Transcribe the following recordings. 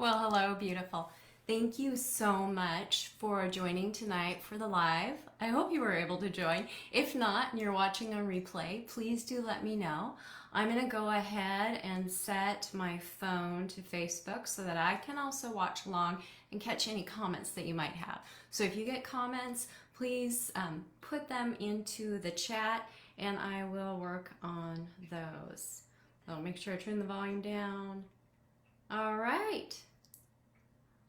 Well, hello, beautiful. Thank you so much for joining tonight for the live. I hope you were able to join. If not, and you're watching on replay, please do let me know. I'm going to go ahead and set my phone to Facebook so that I can also watch along and catch any comments that you might have. So if you get comments, please put them into the chat and I will work on those. So make sure I turn the volume down. All right.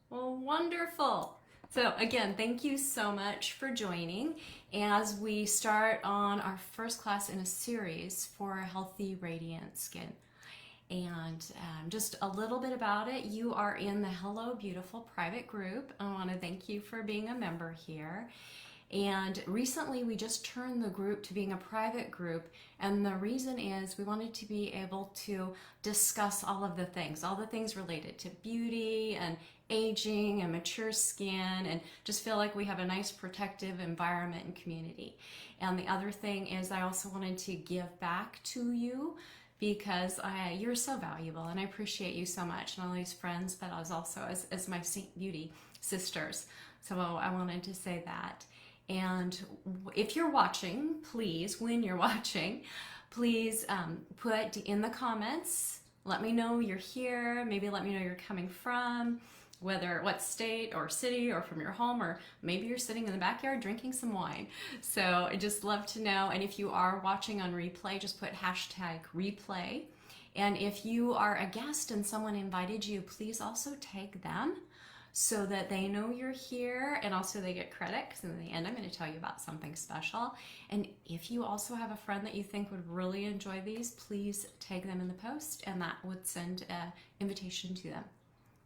Well, wonderful. So again, thank you so much for joining as we start on our first class in a series for healthy, radiant skin. And just a little bit about it. You are in the Hello Beautiful private group. I want to thank you for being a member here. And recently we just turned the group to being a private group, and the reason is we wanted to be able to discuss all the things related to beauty and aging and mature skin, and just feel like we have a nice protective environment and community. And the other thing is I also wanted to give back to you because you're so valuable and I appreciate you so much, and all these friends, but also as my Saint Beauty sisters. So I wanted to say that. And if you're watching, please, when you're watching, please put in the comments, let me know you're here, maybe let me know you're coming from, what state or city, or from your home, or maybe you're sitting in the backyard drinking some wine. So I just love to know. And if you are watching on replay, just put #replay. And if you are a guest and someone invited you, please also tag them so that they know you're here, and also they get credit, because in the end I'm going to tell you about something special. And if you also have a friend that you think would really enjoy these, please tag them in the post and that would send an invitation to them.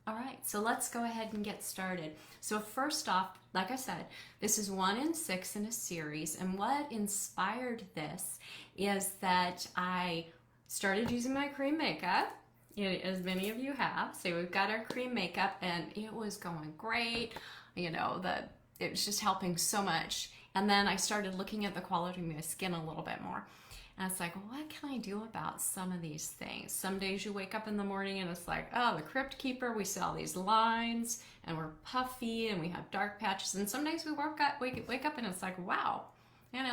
All right, so let's go ahead and get started. So first off, like I said, this is 1 in 6 in a series, and what inspired this is that I started using my cream makeup, as many of you have. So we've got our cream makeup and it was going great. It was just helping so much. And then I started looking at the quality of my skin a little bit more. And it's like, what can I do about some of these things? Some days you wake up in the morning and it's like, oh, the Crypt Keeper, we see all these lines and we're puffy and we have dark patches. And some days we wake up and it's like, wow,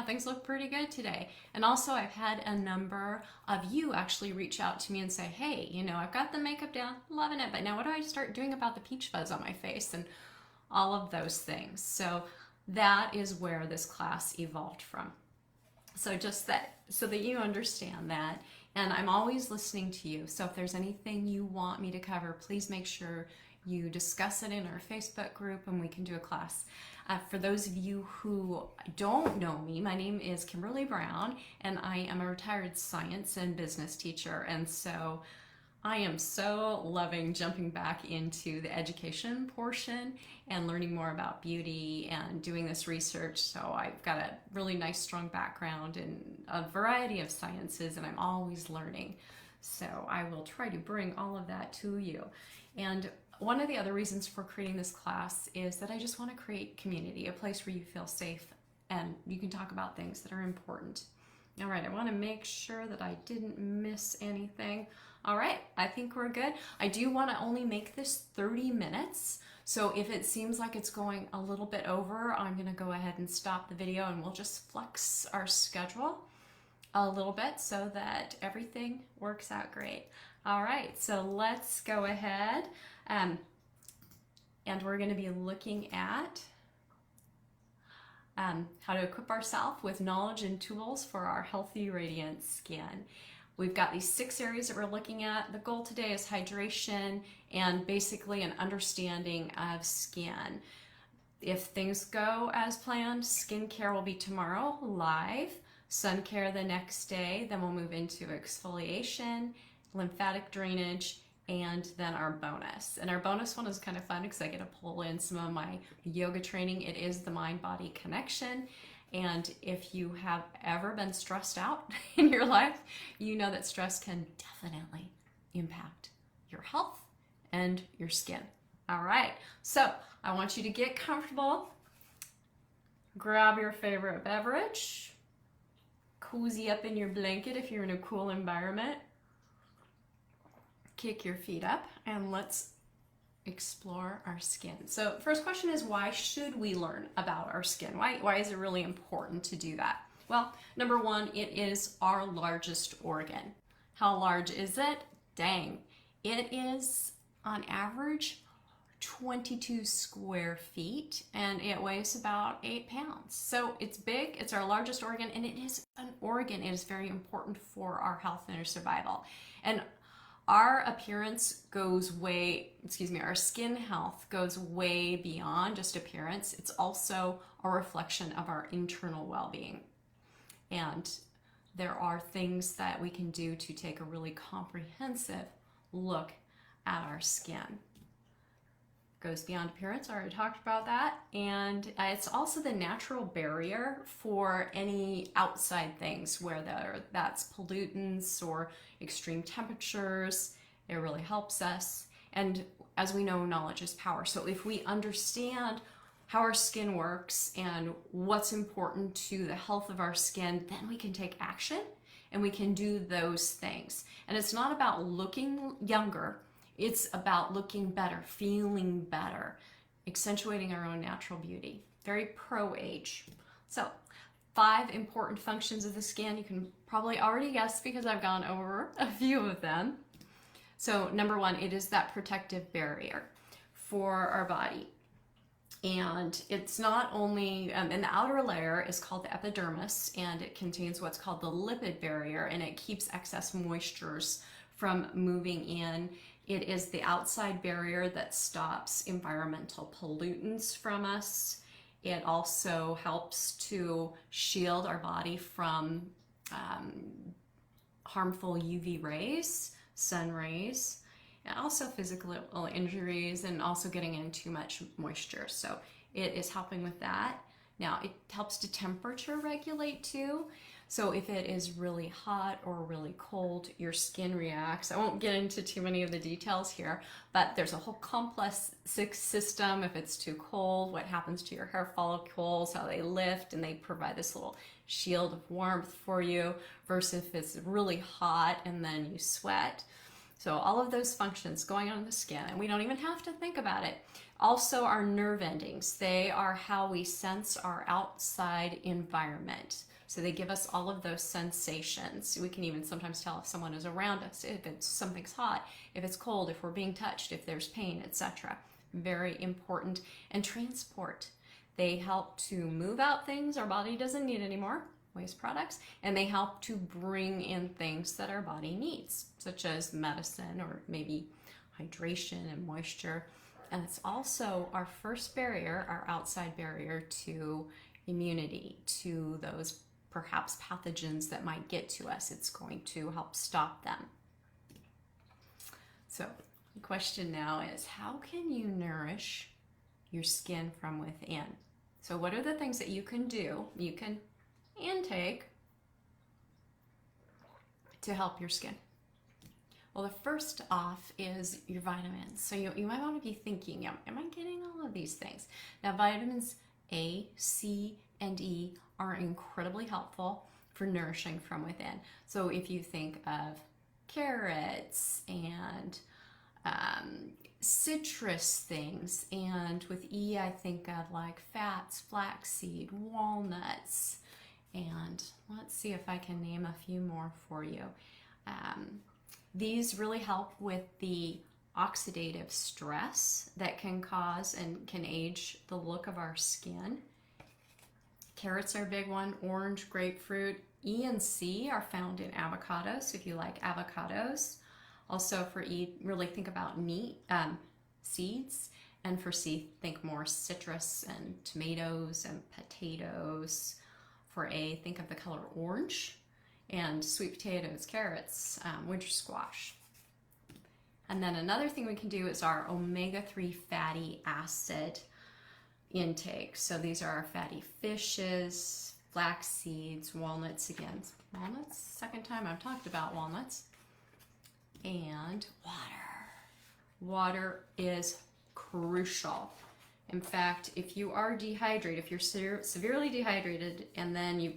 things look pretty good today. And also I've had a number of you actually reach out to me and say, hey, I've got the makeup down, loving it, but now what do I start doing about the peach fuzz on my face and all of those things? So that is where this class evolved from. So just that, so that you understand that. And I'm always listening to you. So if there's anything you want me to cover, please make sure you discuss it in our Facebook group and we can do a class. For those of you who don't know me, my name is Kimberly Brown and I am a retired science and business teacher. And so I am so loving jumping back into the education portion and learning more about beauty and doing this research. So I've got a really nice, strong background in a variety of sciences and I'm always learning. So I will try to bring all of that to you. And one of the other reasons for creating this class is that I just want to create community, a place where you feel safe and you can talk about things that are important. All right, I want to make sure that I didn't miss anything. All right, I think we're good. I do want to only make this 30 minutes. So if it seems like it's going a little bit over, I'm going to go ahead and stop the video and we'll just flex our schedule a little bit so that everything works out great. All right, so let's go ahead. And we're going to be looking at how to equip ourselves with knowledge and tools for our healthy, radiant skin. We've got these 6 areas that we're looking at. The goal today is hydration and basically an understanding of skin. If things go as planned, skincare will be tomorrow live, sun care the next day, then we'll move into exfoliation, lymphatic drainage, and then our bonus. And our bonus one is kind of fun because I get to pull in some of my yoga training. It is the mind-body connection. And if you have ever been stressed out in your life, you know that stress can definitely impact your health and your skin. All right, so I want you to get comfortable. Grab your favorite beverage. Cozy up in your blanket if you're in a cool environment. Kick your feet up and let's explore our skin. So first question is, why should we learn about our skin? Why is it really important to do that? Well, number one, it is our largest organ. How large is it? Dang. It is on average 22 square feet, and it weighs about 8 pounds. So it's big, it's our largest organ, and it is an organ. It is very important for our health and our survival. And our appearance goes our skin health goes way beyond just appearance. It's also a reflection of our internal well-being. And there are things that we can do to take a really comprehensive look at our skin. Goes beyond appearance, I already talked about that. And it's also the natural barrier for any outside things, whether that's pollutants or extreme temperatures. It really helps us. And as we know, knowledge is power. So if we understand how our skin works and what's important to the health of our skin, then we can take action and we can do those things. And it's not about looking younger. It's about looking better, feeling better, accentuating our own natural beauty. Very pro-age. So 5 important functions of the skin. You can probably already guess because I've gone over a few of them. So number 1, it is that protective barrier for our body. And it's not only, and the outer layer is called the epidermis, and it contains what's called the lipid barrier, and it keeps excess moistures from moving in. It is the outside barrier that stops environmental pollutants from us. It also helps to shield our body from harmful UV rays, sun rays, and also physical injuries, and also getting in too much moisture. So it is helping with that. Now, it helps to temperature regulate too. So if it is really hot or really cold, your skin reacts. I won't get into too many of the details here, but there's a whole complex system. If it's too cold, what happens to your hair follicles, how they lift, and they provide this little shield of warmth for you, versus if it's really hot and then you sweat. So all of those functions going on in the skin, and we don't even have to think about it. Also, our nerve endings, they are how we sense our outside environment. So they give us all of those sensations. We can even sometimes tell if someone is around us, if something's hot, if it's cold, if we're being touched, if there's pain, etc. Very important. And transport. They help to move out things our body doesn't need anymore, waste products, and they help to bring in things that our body needs, such as medicine or maybe hydration and moisture. And it's also our first barrier, our outside barrier to immunity, to those perhaps pathogens that might get to us. It's going to help stop them. So the question now is, how can you nourish your skin from within? So what are the things that you can do, you can intake to help your skin? Well, the first off is your vitamins. So you might want to be thinking, am I getting all of these things? Now, vitamins A, C, and E are incredibly helpful for nourishing from within. So if you think of carrots and citrus things, and with E I think of like fats, flaxseed, walnuts, and let's see if I can name a few more for you. These really help with the oxidative stress that can cause and can age the look of our skin. Carrots are a big one, orange, grapefruit. E and C are found in avocados, if you like avocados. Also for E, really think about seeds. And for C, think more citrus and tomatoes and potatoes. For A, think of the color orange. And sweet potatoes, carrots, winter squash. And then another thing we can do is our omega-3 fatty acid intake. So these are our fatty fishes, flax seeds, walnuts again. Walnuts, second time I've talked about walnuts. And water. Water is crucial. In fact, if you are dehydrated, if you're severely dehydrated, and then you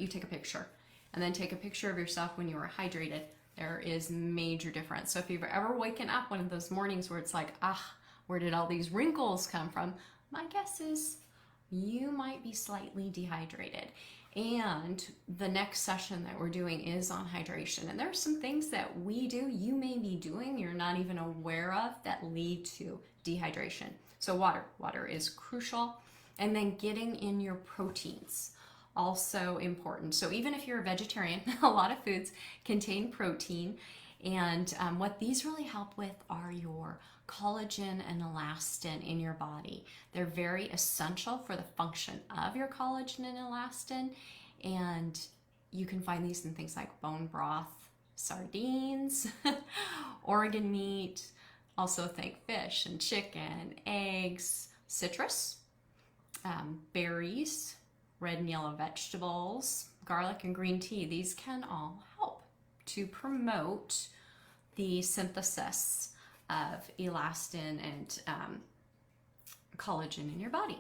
take a picture, and then take a picture of yourself when you are hydrated, there is major difference. So if you've ever waken up one of those mornings where it's like, Where did all these wrinkles come from? My guess is you might be slightly dehydrated. And the next session that we're doing is on hydration. And there are some things that we do, you may be doing, you're not even aware of, that lead to dehydration. So water is crucial. And then getting in your proteins, also important. So even if you're a vegetarian, a lot of foods contain protein. And what these really help with are your collagen and elastin in your body. They're very essential for the function of your collagen and elastin. And you can find these in things like bone broth, sardines, organ meat, also think fish and chicken, eggs, citrus, berries, red and yellow vegetables, garlic and green tea. These can all help to promote the synthesis of elastin and collagen in your body.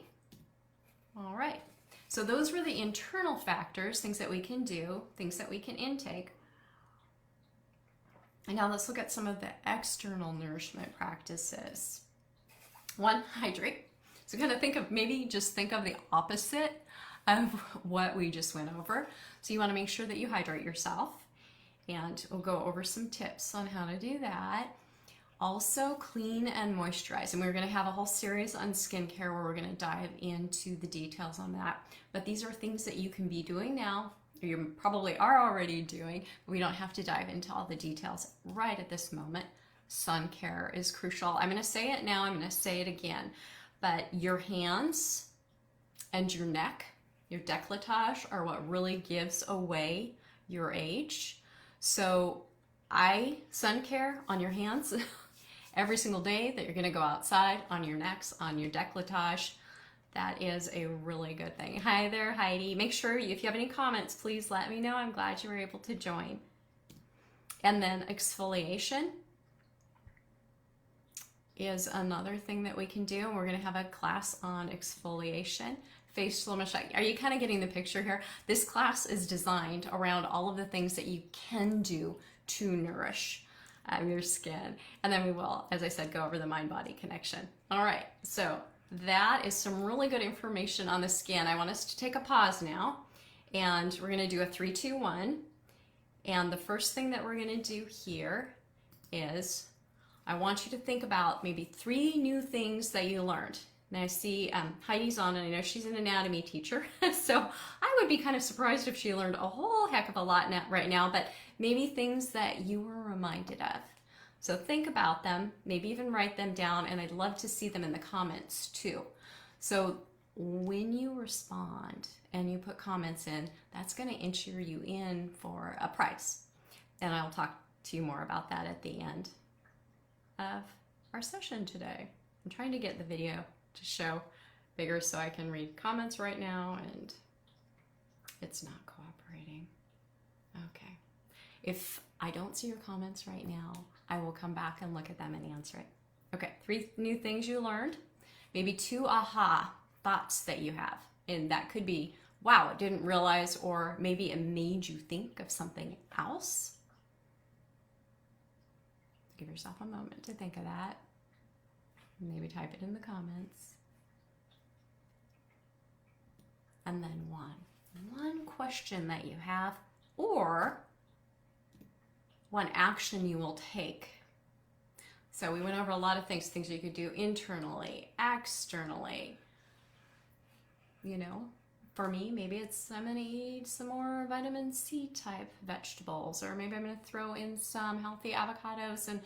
All right, so those were the internal factors, things that we can do, things that we can intake. And now let's look at some of the external nourishment practices. One, hydrate. So kind of think of the opposite of what we just went over. So you want to make sure that you hydrate yourself, and we'll go over some tips on how to do that. Also, clean and moisturize. And we're going to have a whole series on skincare where we're going to dive into the details on that. But these are things that you can be doing now, or you probably are already doing. We don't have to dive into all the details right at this moment. Sun care is crucial. I'm going to say it now, I'm going to say it again. But your hands and your neck, your décolletage, are what really gives away your age. So sun care on your hands every single day that you're going to go outside, on your necks, on your décolletage. That is a really good thing. Hi there, Heidi. Make sure if you have any comments, please let me know. I'm glad you were able to join. And then exfoliation is another thing that we can do. And we're going to have a class on exfoliation. Facial massage. Are you kind of getting the picture here? This class is designed around all of the things that you can do to nourish your skin. And then we will, as I said, go over the mind-body connection. All right, so that is some really good information on the skin. I want us to take a pause now, and we're going to do a 3, 2, 1. And the first thing that we're going to do here is I want you to think about maybe 3 new things that you learned. And I see Heidi's on, and I know she's an anatomy teacher, so I would be kind of surprised if she learned a whole heck of a lot right now, but maybe things that you were reminded of. So think about them, maybe even write them down, and I'd love to see them in the comments too. So when you respond and you put comments in, that's going to enter you in for a prize. And I'll talk to you more about that at the end of our session today. I'm trying to get the video to show bigger so I can read comments right now, and it's not cooperating. Okay. If I don't see your comments right now, I will come back and look at them and answer it. Okay, 3 new things you learned, maybe 2 aha thoughts that you have. And that could be, wow, I didn't realize, or maybe it made you think of something else. Give yourself a moment to think of that. Maybe type it in the comments. And then one question that you have, or one action you will take. So we went over a lot of things you could do internally, externally. You know, for me, maybe it's I'm going to eat some more vitamin C type vegetables, or maybe I'm going to throw in some healthy avocados and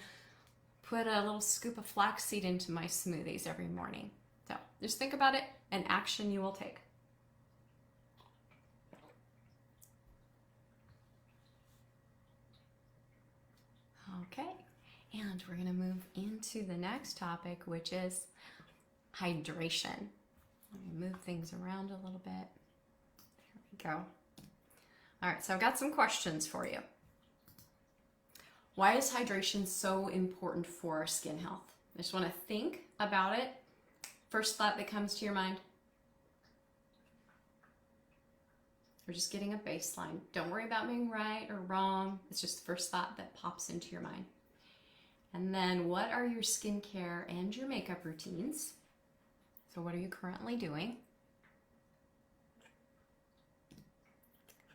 put a little scoop of flaxseed into my smoothies every morning. So just think about it, an action you will take. Okay, and we're going to move into the next topic, which is hydration. Let me move things around a little bit. There we go. All right, so I've got some questions for you. Why is hydration so important for our skin health? I just want to think about it. First thought that comes to your mind. We're just getting a baseline. Don't worry about being right or wrong. It's just the first thought that pops into your mind. And then what are your skincare and your makeup routines? So what are you currently doing?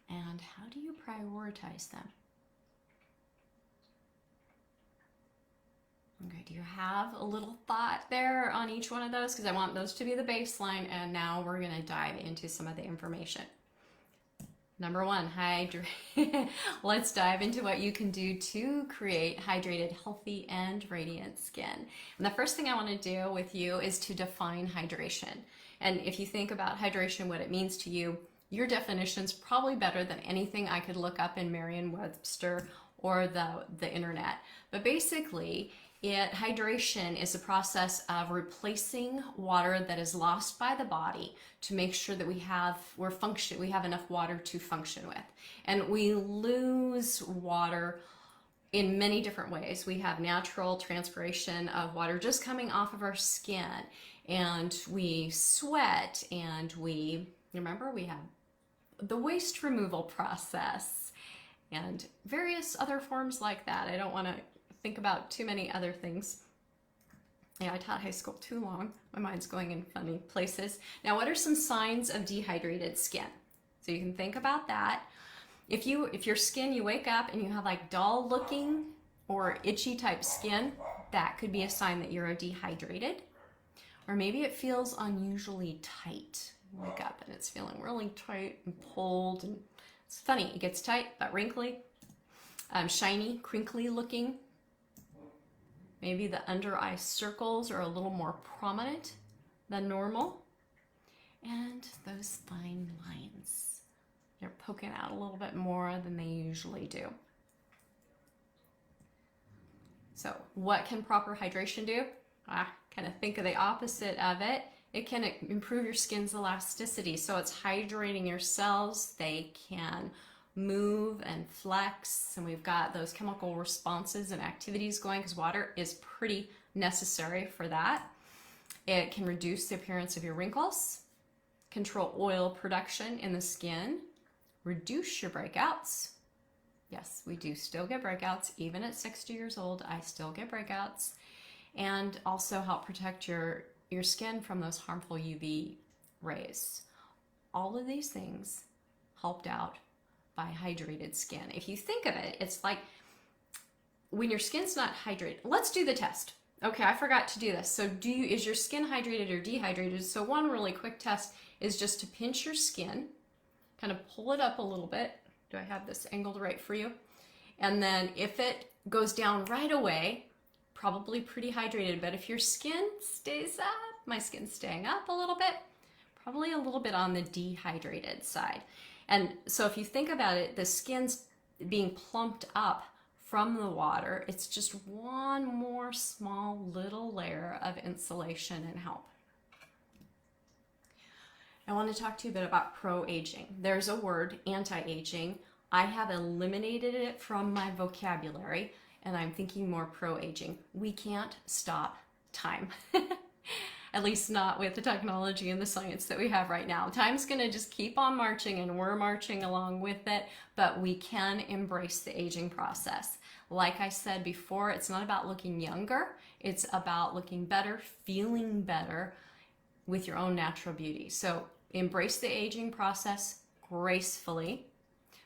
And how do you prioritize them? Okay, do you have a little thought there on each one of those? Because I want those to be the baseline, and now we're going to dive into some of the information. Number one, hydrate. Let's dive into what you can do to create hydrated, healthy, and radiant skin. And the first thing I want to do with you is to define hydration. And if you think about hydration, what it means to you, your definition's probably better than anything I could look up in Merriam-Webster or the internet. But basically, hydration is a process of replacing water that is lost by the body to make sure that we have enough water to function with. And we lose water in many different ways. We have natural transpiration of water just coming off of our skin, and we sweat, and we have the waste removal process and various other forms like that. I don't want to think about too many other things. Yeah, I taught high school too long. My mind's going in funny places. Now, what are some signs of dehydrated skin? So you can think about that. If your skin, you wake up and you have like dull looking or itchy type skin, that could be a sign that you're dehydrated. Or maybe it feels unusually tight. You wake up and it's feeling really tight and pulled, and it's funny, it gets tight but wrinkly, shiny, crinkly looking. Maybe the under eye circles are a little more prominent than normal. And those fine lines, they're poking out a little bit more than they usually do. So what can proper hydration do? Kind of think of the opposite of it. It can improve your skin's elasticity. So it's hydrating your cells. They can move and flex, and we've got those chemical responses and activities going because water is pretty necessary for that. It can reduce the appearance of your wrinkles, control oil production in the skin, reduce your breakouts. Yes, we do still get breakouts. Even at 60 years old, I still get breakouts. And also help protect your skin from those harmful UV rays. All of these things helped out by hydrated skin. If you think of it, it's like when your skin's not hydrated. Let's do the test. Okay, I forgot to do this. So is your skin hydrated or dehydrated? So one really quick test is just to pinch your skin, kind of pull it up a little bit. Do I have this angled right for you? And then if it goes down right away, probably pretty hydrated. But if your skin stays up, my skin's staying up a little bit, probably a little bit on the dehydrated side. And so if you think about it, the skin's being plumped up from the water. It's just one more small little layer of insulation and help. I want to talk to you a bit about pro-aging. There's a word, anti-aging. I have eliminated it from my vocabulary, and I'm thinking more pro-aging. We can't stop time. At least not with the technology and the science that we have right now. Time's gonna just keep on marching, and we're marching along with it, but we can embrace the aging process. Like I said before, it's not about looking younger, it's about looking better, feeling better with your own natural beauty. So embrace the aging process gracefully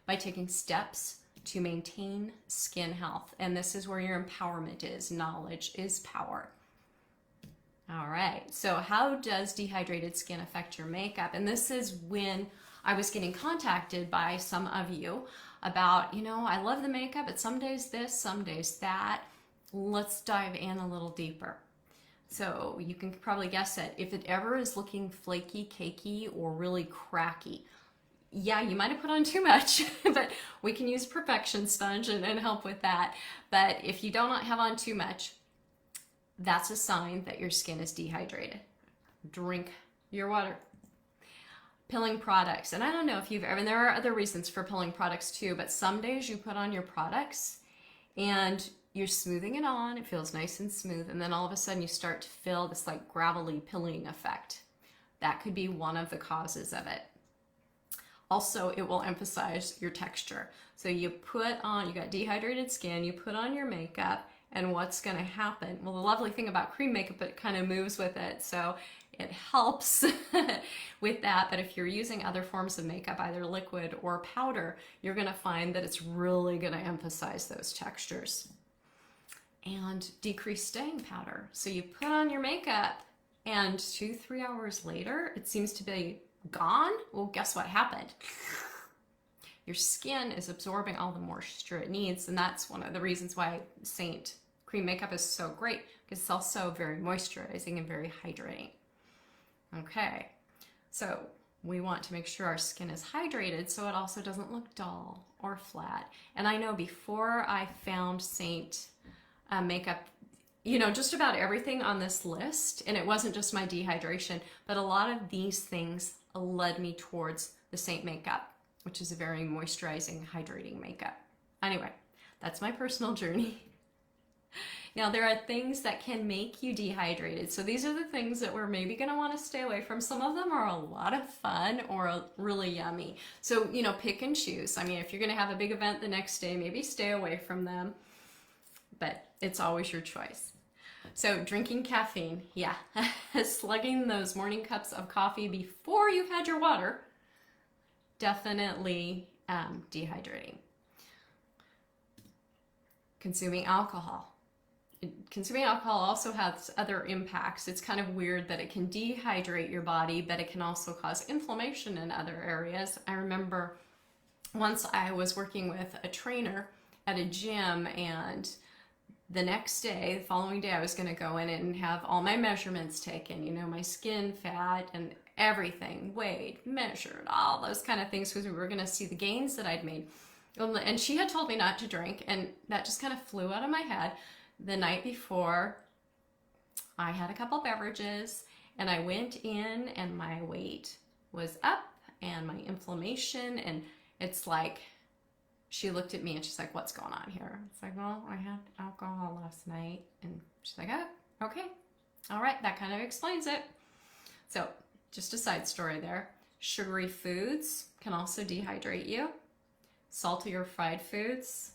by taking steps to maintain skin health. And this is where your empowerment is. Knowledge is power. All right, so how does dehydrated skin affect your makeup? And this is when I was getting contacted by some of you about, I love the makeup, but some days this, some days that. Let's dive in a little deeper. So you can probably guess it. If it ever is looking flaky, cakey, or really cracky, yeah, you might have put on too much, but we can use perfection sponge and help with that. But if you do not have on too much, that's a sign that your skin is dehydrated. Drink your water. Pilling products. And I don't know if you've ever, and there are other reasons for pilling products too, but some days you put on your products and you're smoothing it on, it feels nice and smooth, and then all of a sudden you start to feel this like gravelly pilling effect. That could be one of the causes of it. Also, it will emphasize your texture. So you got dehydrated skin, you put on your makeup, And what's going to happen? Well, the lovely thing about cream makeup, it kind of moves with it, so it helps with that. But if you're using other forms of makeup, either liquid or powder, you're going to find that it's really going to emphasize those textures. And decrease staying powder. So you put on your makeup and 2-3 hours later, it seems to be gone. Well, guess what happened? Your skin is absorbing all the moisture it needs, and that's one of the reasons why Saint cream makeup is so great, because it's also very moisturizing and very hydrating. Okay, so we want to make sure our skin is hydrated so it also doesn't look dull or flat. And I know before I found Saint makeup, you know, just about everything on this list, and it wasn't just my dehydration, but a lot of these things led me towards the Saint makeup, which is a very moisturizing, hydrating makeup. Anyway, that's my personal journey. Now, there are things that can make you dehydrated. So these are the things that we're maybe going to want to stay away from. Some of them are a lot of fun or really yummy. So, you know, pick and choose. I mean, if you're going to have a big event the next day, maybe stay away from them. But it's always your choice. So drinking caffeine, yeah. Slugging those morning cups of coffee before you've had your water, definitely dehydrating. Consuming alcohol. Consuming alcohol also has other impacts. It's kind of weird that it can dehydrate your body, but it can also cause inflammation in other areas. I remember once I was working with a trainer at a gym, and the next day, the following day, I was going to go in and have all my measurements taken, you know, my skin, fat, and everything, weighed, measured, all those kind of things, because we were going to see the gains that I'd made. And she had told me not to drink, and that just kind of flew out of my head. The night before, I had a couple beverages, and I went in, and my weight was up, and my inflammation, and it's like, she looked at me and she's like, what's going on here? It's like, well, I had alcohol last night. And she's like, oh, okay. All right, that kind of explains it. So just a side story there. Sugary foods can also dehydrate you. Salty or fried foods.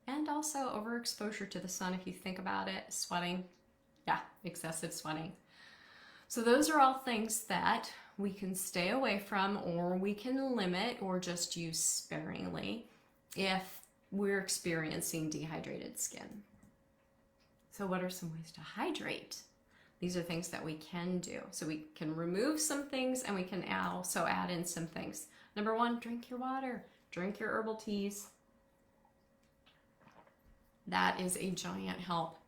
And also overexposure to the sun, if you think about it. Sweating. Yeah, excessive sweating. So those are all things that we can stay away from, or we can limit or just use sparingly if we're experiencing dehydrated skin. So what are some ways to hydrate? These are things that we can do. So we can remove some things, and we can also add in some things. Number one, drink your water. Drink your herbal teas. That is a giant help.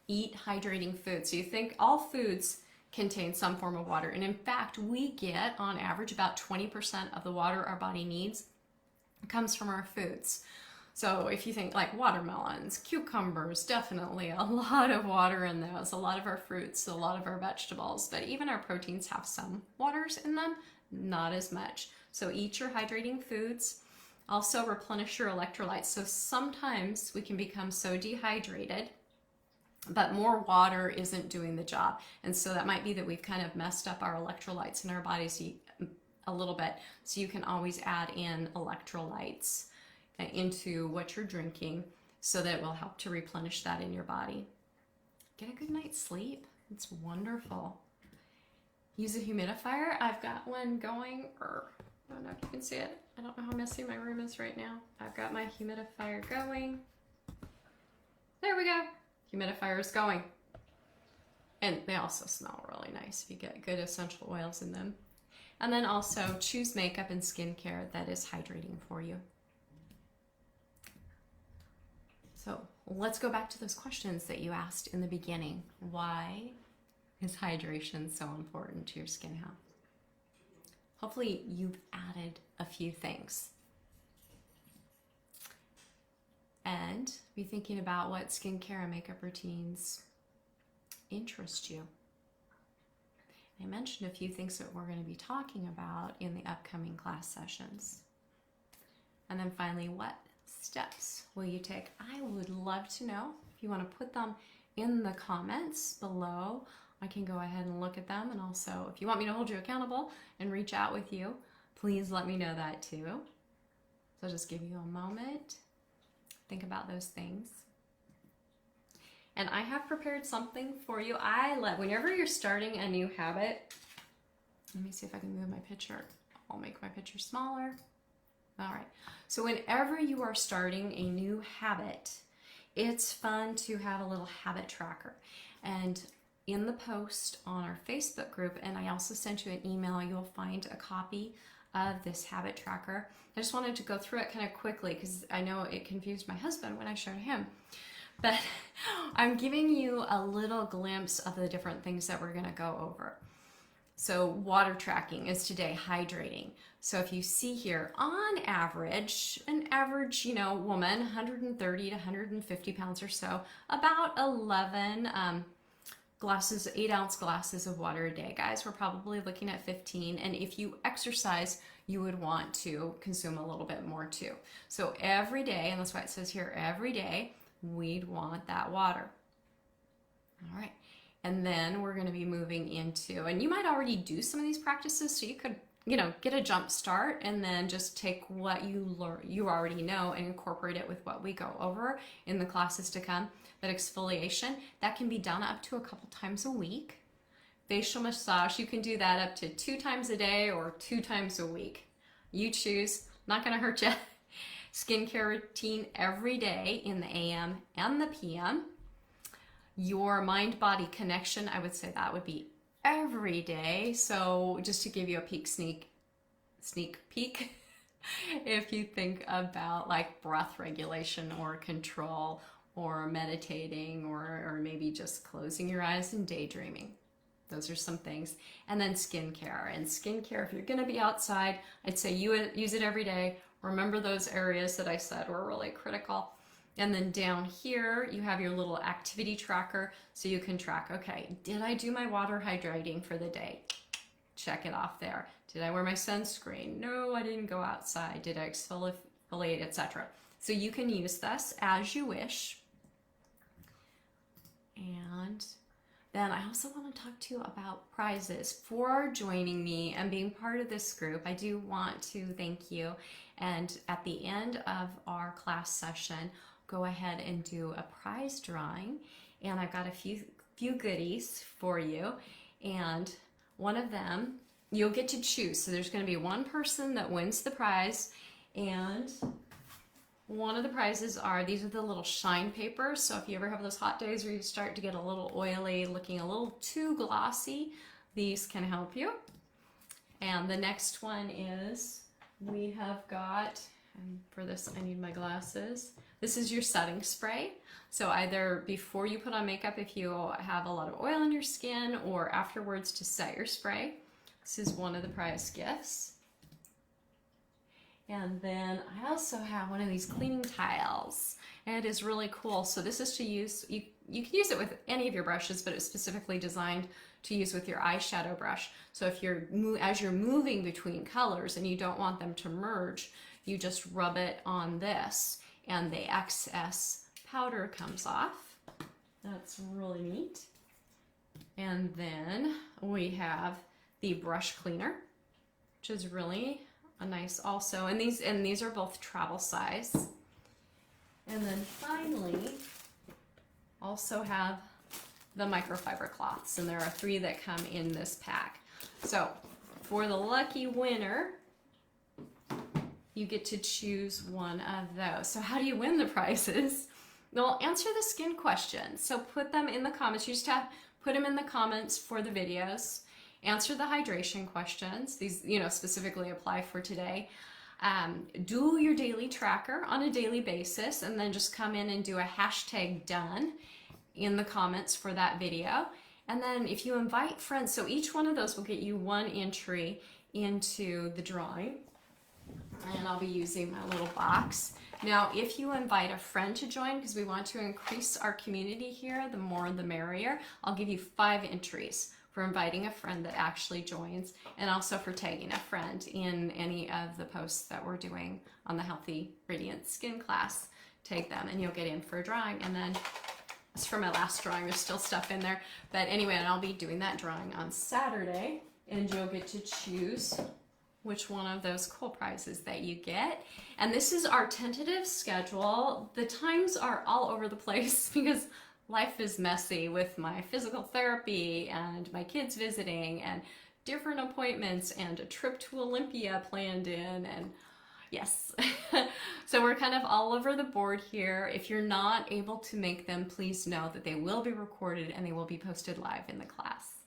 Eat hydrating foods. So you think all foods contain some form of water. And in fact, we get on average about 20% of the water our body needs comes from our foods. So if you think like watermelons, cucumbers, definitely a lot of water in those, a lot of our fruits, a lot of our vegetables, but even our proteins have some waters in them, not as much. So eat your hydrating foods. Also replenish your electrolytes. So sometimes we can become so dehydrated, but more water isn't doing the job. And so that might be that we've kind of messed up our electrolytes in our bodies a little bit. So you can always add in electrolytes into what you're drinking so that it will help to replenish that in your body. Get a good night's sleep. It's wonderful. Use a humidifier. I've got one going, I don't know if you can see it. I don't know how messy my room is right now. I've got my humidifier going. There we go. Humidifier is going. And they also smell really nice if you get good essential oils in them. And then also choose makeup and skincare that is hydrating for you. So let's go back to those questions that you asked in the beginning. Why is hydration so important to your skin health? Hopefully you've added a few things. And be thinking about what skincare and makeup routines interest you. I mentioned a few things that we're going to be talking about in the upcoming class sessions. And then finally, what steps will you take? I would love to know. If you want to put them in the comments below, I can go ahead and look at them. And also, if you want me to hold you accountable and reach out with you, please let me know that too. So I'll just give you a moment. Think about those things. And I have prepared something for you. Whenever you're starting a new habit, let me see if I can move my picture. I'll make my picture smaller. All right. So whenever you are starting a new habit, it's fun to have a little habit tracker. And in the post on our Facebook group, and I also sent you an email, you'll find a copy of this habit tracker. I just wanted to go through it kind of quickly because I know it confused my husband when I showed him. But I'm giving you a little glimpse of the different things that we're going to go over. So water tracking is today hydrating. So if you see here, on average, an average, woman, 130 to 150 pounds or so, about 11 glasses, 8-ounce glasses of water a day. Guys, we're probably looking at 15. And if you exercise, you would want to consume a little bit more too. So every day, and that's why it says here, every day, we'd want that water. All right. And then we're going to be moving into, and you might already do some of these practices, so you could, get a jump start and then just take what you already know and incorporate it with what we go over in the classes to come. But exfoliation, that can be done up to a couple times a week. Facial massage, you can do that up to 2 times a day or 2 times a week. You choose, not going to hurt you. Skincare routine every day in the AM and the PM. Your mind-body connection, I would say that would be every day. So just to give you a sneak peek, if you think about like breath regulation or control or meditating or maybe just closing your eyes and daydreaming. Those are some things. And then skincare. And skincare, if you're going to be outside, I'd say you use it every day. Remember those areas that I said were really critical. And then down here, you have your little activity tracker, so you can track, okay, did I do my water hydrating for the day? Check it off there. Did I wear my sunscreen? No, I didn't go outside. Did I exfoliate, etc. So you can use this as you wish. And then I also want to talk to you about prizes for joining me and being part of this group. I do want to thank you. And at the end of our class session, go ahead and do a prize drawing. And I've got a few goodies for you. And one of them, you'll get to choose. So there's going to be one person that wins the prize. And one of the prizes these are the little shine papers. So if you ever have those hot days where you start to get a little oily, looking a little too glossy, these can help you. And the next one is, we have got, and for this I need my glasses. This is your setting spray. So either before you put on makeup if you have a lot of oil on your skin, or afterwards to set your spray. This is one of the prize gifts. And then I also have one of these cleaning tiles. And it is really cool. So this is to use, you can use it with any of your brushes, but it's specifically designed to use with your eyeshadow brush. So if as you're moving between colors and you don't want them to merge, you just rub it on this and the excess powder comes off. That's really neat. And then we have the brush cleaner, which is really a nice also. And these are both travel size. And then finally, also have the microfiber cloths, and there are 3 that come in this pack. So for the lucky winner, you get to choose one of those. So how do you win the prizes? Well, answer the skin questions. So put them in the comments. You just have put them in the comments for the videos. Answer the hydration questions. These, specifically apply for today. Do your daily tracker on a daily basis, and then just come in and do a hashtag done in the comments for that video. And then if you invite friends, so each one of those will get you 1 entry into the drawing. And I'll be using my little box. Now, if you invite a friend to join, because we want to increase our community here, the more the merrier, I'll give you 5 entries for inviting a friend that actually joins, and also for tagging a friend in any of the posts that we're doing on the Healthy Radiant Skin class. Tag them and you'll get in for a drawing. And then it's for my last drawing, there's still stuff in there. But anyway, and I'll be doing that drawing on Saturday, and you'll get to choose which one of those cool prizes that you get. And this is our tentative schedule. The times are all over the place because life is messy with my physical therapy and my kids visiting and different appointments and a trip to Olympia planned in, and yes. So we're kind of all over the board here. If you're not able to make them, please know that they will be recorded and they will be posted live in the class.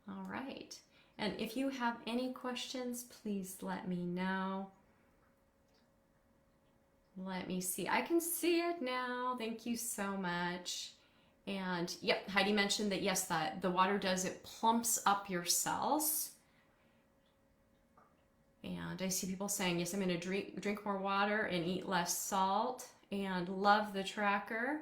All right. And if you have any questions, please let me know. Let me see. I can see it now. Thank you so much. And yep, Heidi mentioned that yes, that the water does, it plumps up your cells. And I see people saying, yes, I'm going to drink more water and eat less salt, and love the tracker.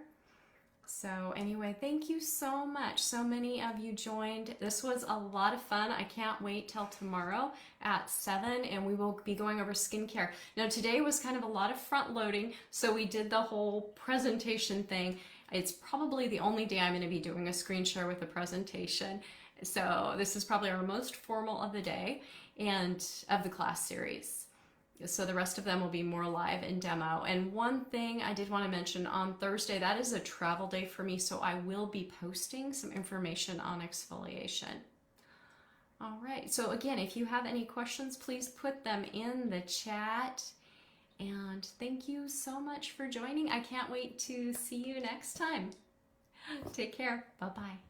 So anyway, thank you so much. So many of you joined. This was a lot of fun. I can't wait till tomorrow at 7, and we will be going over skincare. Now today was kind of a lot of front loading, so we did the whole presentation thing. It's probably the only day I'm going to be doing a screen share with a presentation. So this is probably our most formal of the day and of the class series. So the rest of them will be more live and demo. And one thing I did want to mention, on Thursday, that is a travel day for me, so I will be posting some information on exfoliation. All right, so again, if you have any questions, please put them in the chat. And thank you so much for joining. I can't wait to see you next time. Take care. Bye-bye.